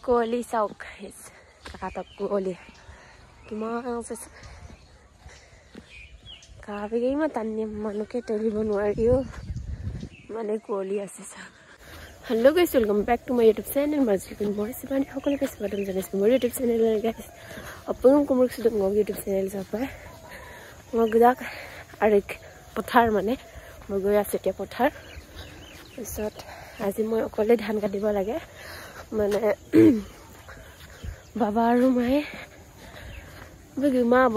কুঁৱলী চাওক কাহঁতক কুঁৱলী কিমান আছে কাবেগৈ ইমান টানি মানুহকে তলিব নোৱাৰিও মানে কুঁৱলী আছে চাওক hello' guys welcome back to my YouTube channel Majuli মই শিৱানী সকলোকে স্বাগতম জনাইছোঁ মোৰ ইউটিউব চেনেললৈ গাইছ আপোনালোক কুমুকছিলোঁ মোৰ ইউটিউব চেনেল চাপাই মই গুদাক আৰু পথাৰ মানে মই গৈ আছোঁ এতিয়া পথাৰ তাৰপিছত আজি মই অকলে ধান কাটিব লাগে মানে বাবা আৰু মায়ে গুমাব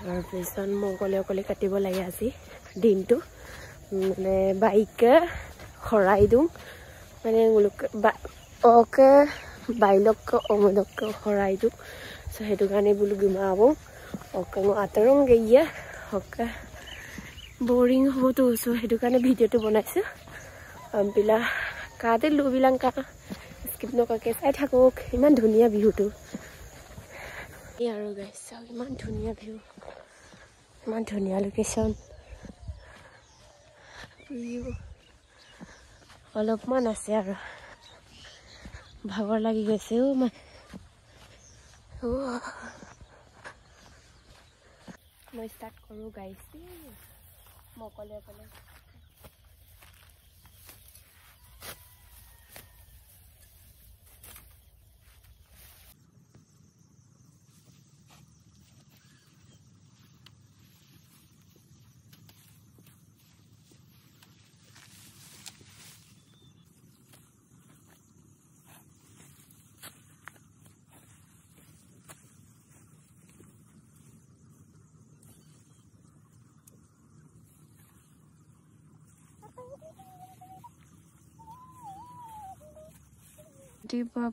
তাৰপিছত মই অকলে কাটিব লাগে আজি দিনটো মানে বাইকে খৰাই দিওঁ মানে অকে বাইলকে অমদকে খৰাই দিওঁ সেইটো কাৰণে বোলো গুমাব অকে মই আঁতৰং গেইয়া অকে বৰিং হ'বতো সেইটো কাৰণে ভিডিঅ'টো বনাইছোঁ বিলা কাতে লুবিলাক কা স্কিপ নকৰাকৈ চাই থাকক ইমান ধুনীয়া বিহুটো এই আৰু গাইছ চাওক ইমান ধুনীয়া ভিউ ইমান ধুনীয়া লোকেশ্যন অলপমান আছে আৰু ভাগৰ লাগি গৈছে মই ষ্টাৰ্ট কৰোঁ গাইছ মই অকলে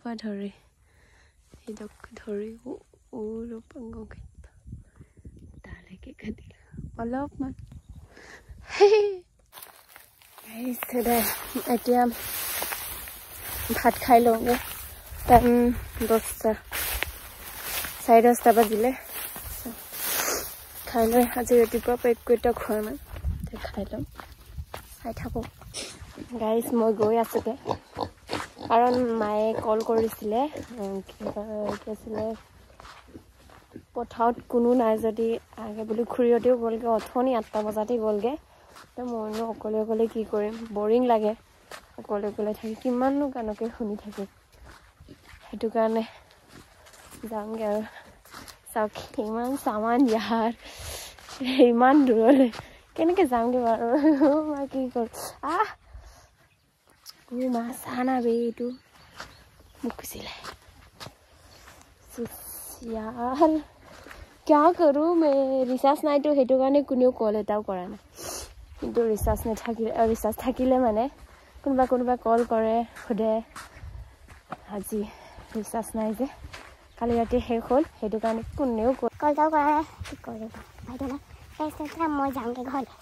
পৰা ধৰি সিডক ধৰি তালৈকে কাটিল অলপমান এতিয়া ভাত খাই লওঁগে টাইম 10টা 10:30 বাজিলে খাই লৈ আজি ৰাতিপুৱা পৰা একো এটা খোৱা নাই খাই ল'ম চাই থাকোঁ গাইছ মই গৈ আছোঁগৈ কাৰণ মায়ে কল কৰিছিলে কি আছিলে পথাৰত কোনো নাই যদি আগে বুলি খুৰীহঁতেও গ'লগৈ অথনি 8টা বজাতে গ'লগৈ তো মইনো অকলে কি কৰিম বৰিং লাগে অকলে থাকি কিমাননো গানকে শুনি থাকিম সেইটো কাৰণে যামগৈ আৰু চাওক ইমান চামান ইয়াৰ ইমান দূৰলৈ কেনেকৈ যামগৈ বাৰু মই কি কৰোঁ माँ साना बे तो मुझे यार क्या करूँ मैं रिचार्ज नाई तो हेतु कारण कोनेও कल एटाও কৰা নাই কিন্তু ৰিচাৰ্জ নাথাকিলে ৰিচাৰ্জ থাকিলে মানে কোনোবা কল কৰে খুদে আজি ৰিচাৰ্জ নাই যে কালি ৰাতি শেষ হ'ল হেতু কাৰণে কোনেও কলটাও কৰা কি কৰিব ভাইদলা মই যাওঁগে ঘৰলৈ